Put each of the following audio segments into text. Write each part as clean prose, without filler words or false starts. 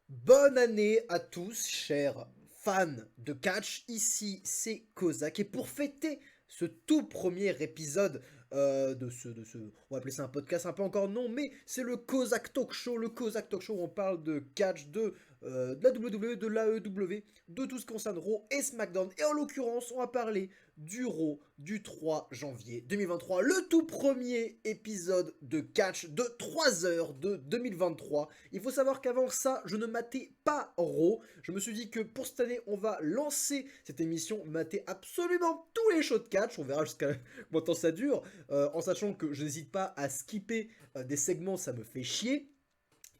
Bonne année à tous, chers fans de catch. Ici, c'est Kozak. Et pour fêter ce tout premier épisode on va appeler ça un podcast, un peu encore non, mais c'est le Kozak Talk Show. Le Kozak Talk Show où on parle de catch, de la WWE, de l'AEW, de tout ce qui concerne Raw et SmackDown. Et en l'occurrence, on va parler du Raw du 3 janvier 2023. Le tout premier épisode de catch de 3 heures de 2023. Il faut savoir qu'avant ça, je ne matais pas Raw. Je me suis dit que pour cette année, on va lancer cette émission, mater absolument tous les shows de catch. On verra jusqu'à combien de temps ça dure. En sachant que je n'hésite pas à skipper des segments, ça me fait chier.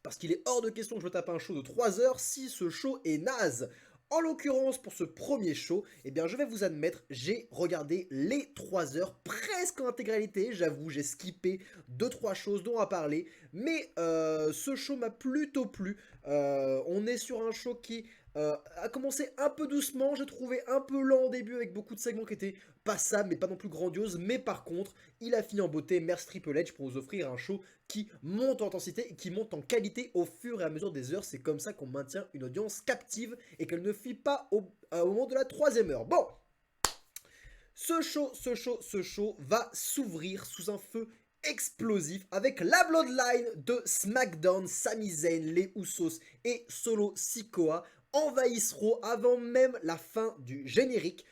Parce qu'il est hors de question que je me tape un show de 3 heures si ce show est naze. En l'occurrence, pour ce premier show, eh bien, je vais vous admettre, j'ai regardé les 3 heures presque en intégralité. J'avoue, j'ai skippé 2-3 choses dont on va parler. Mais ce show m'a plutôt plu. On est sur un show qui a commencé un peu doucement. J'ai trouvé un peu lent au début avec beaucoup de segments qui étaient passables, mais pas non plus grandioses. Mais par contre, il a fini en beauté. Merci Triple H pour nous offrir un show qui monte en intensité et qui monte en qualité au fur et à mesure des heures. C'est comme ça qu'on maintient une audience captive et qu'elle ne fuit pas au moment de la 3e heure. Bon, ce show va s'ouvrir sous un feu explosif avec la Bloodline de SmackDown. Sami Zayn, les Usos et Solo Sikoa envahissent Raw avant même la fin du générique.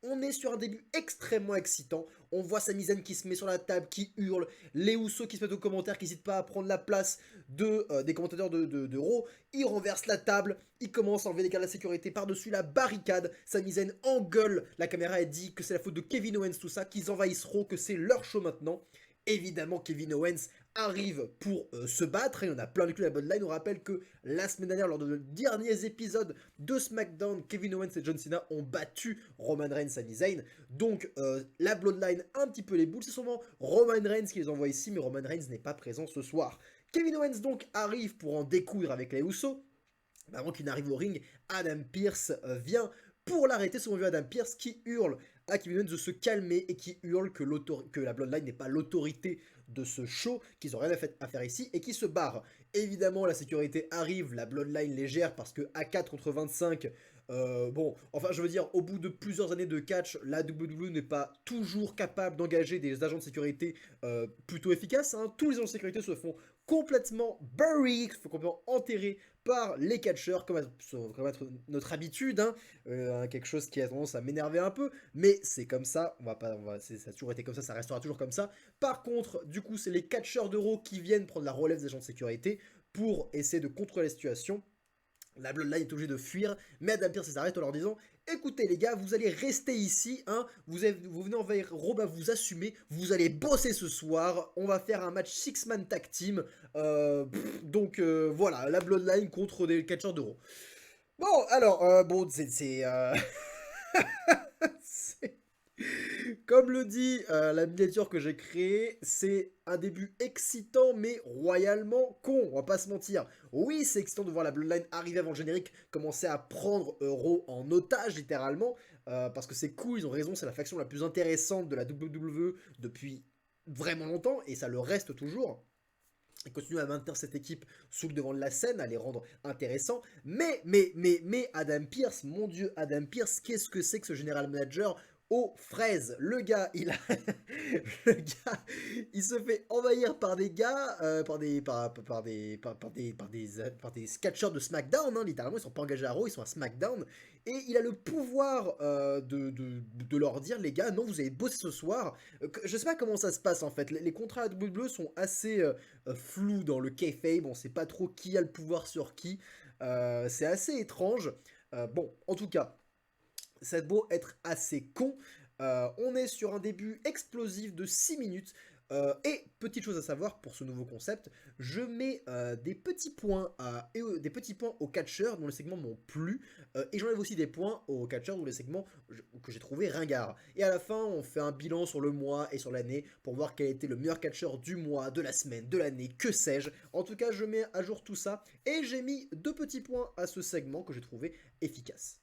On est sur un début extrêmement excitant. On voit Sami Zayn qui se met sur la table, qui hurle. Les Usos qui se mettent aux commentaires, qui n'hésitent pas à prendre la place des commentateurs de Raw. Ils renversent la table. Ils commencent à enlever des gars de la sécurité par-dessus la barricade. Sami Zayn engueule la caméra et dit que c'est la faute de Kevin Owens, tout ça, qu'ils envahissent Raw, que c'est leur show maintenant. Évidemment, Kevin Owens arrive pour se battre. Et on a plein de coups de la Bloodline. On rappelle que la semaine dernière, lors de derniers épisodes de SmackDown, Kevin Owens et John Cena ont battu Roman Reigns, Sami Zayn. Donc la Bloodline un petit peu les boules. C'est souvent Roman Reigns qui les envoie ici, mais Roman Reigns n'est pas présent ce soir. Kevin Owens donc arrive pour en découdre avec les Usos. Avant qu'il n'arrive au ring, Adam Pearce vient pour l'arrêter. C'est mon vieux Adam Pearce qui hurle à Kevin Owens de se calmer et qui hurle que la Bloodline n'est pas l'autorité de ce show, qu'ils n'ont rien à faire ici et qui se barre. Évidemment, la sécurité arrive, la Bloodline légère parce que à 4 contre 25, bon, enfin je veux dire, au bout de plusieurs années de catch, la WWE n'est pas toujours capable d'engager des agents de sécurité plutôt efficaces. Hein. Tous les agents de sécurité se font complètement buried, complètement enterrés par les catcheurs, comme va être notre habitude, hein. Quelque chose qui a tendance à m'énerver un peu, mais c'est comme ça, ça a toujours été comme ça restera toujours comme ça. Par contre, du coup, c'est les catcheurs d'Euro qui viennent prendre la relève des agents de sécurité pour essayer de contrôler la situation. La Bloodline est obligée de fuir, mais Adam Pearce s'arrête en leur disant « Écoutez les gars, vous allez rester ici, hein, vous venez envahir Raw, vous assumez, vous allez bosser ce soir, on va faire un match 6-man tag team, voilà, la Bloodline contre des catcheurs de Raw. » Bon, alors, bon, c'est- Comme le dit la miniature que j'ai créée, c'est un début excitant mais royalement con, on va pas se mentir. Oui, c'est excitant de voir la Bloodline arriver avant le générique, commencer à prendre Raw en otage littéralement, parce que c'est cool, ils ont raison, c'est la faction la plus intéressante de la WWE depuis vraiment longtemps, et ça le reste toujours. Ils continuent à maintenir cette équipe sous le devant de la scène, à les rendre intéressants. Mais Adam Pearce, mon dieu, Adam Pearce, qu'est-ce que c'est que ce général manager aux fraises? Le gars, il se fait envahir par des gars, par des catcheurs de SmackDown, hein, littéralement, ils sont pas engagés à Raw, ils sont à SmackDown, et il a le pouvoir de leur dire, les gars, non, vous allez bosser ce soir. Je sais pas comment ça se passe en fait, les contrats à WWE sont assez flous dans le kayfabe, on sait pas trop qui a le pouvoir sur qui, c'est assez étrange. Bon, en tout cas, ça a beau être assez con, on est sur un début explosif de 6 minutes. Et petite chose à savoir pour ce nouveau concept, je mets des petits points aux catcheurs dont les segments m'ont plu, et j'enlève aussi des points aux catcheurs dont les segments que j'ai trouvé ringards. Et à la fin, on fait un bilan sur le mois et sur l'année pour voir quel était le meilleur catcheur du mois, de la semaine, de l'année, que sais-je. En tout cas, je mets à jour tout ça et j'ai mis 2 petits points à ce segment que j'ai trouvé efficace.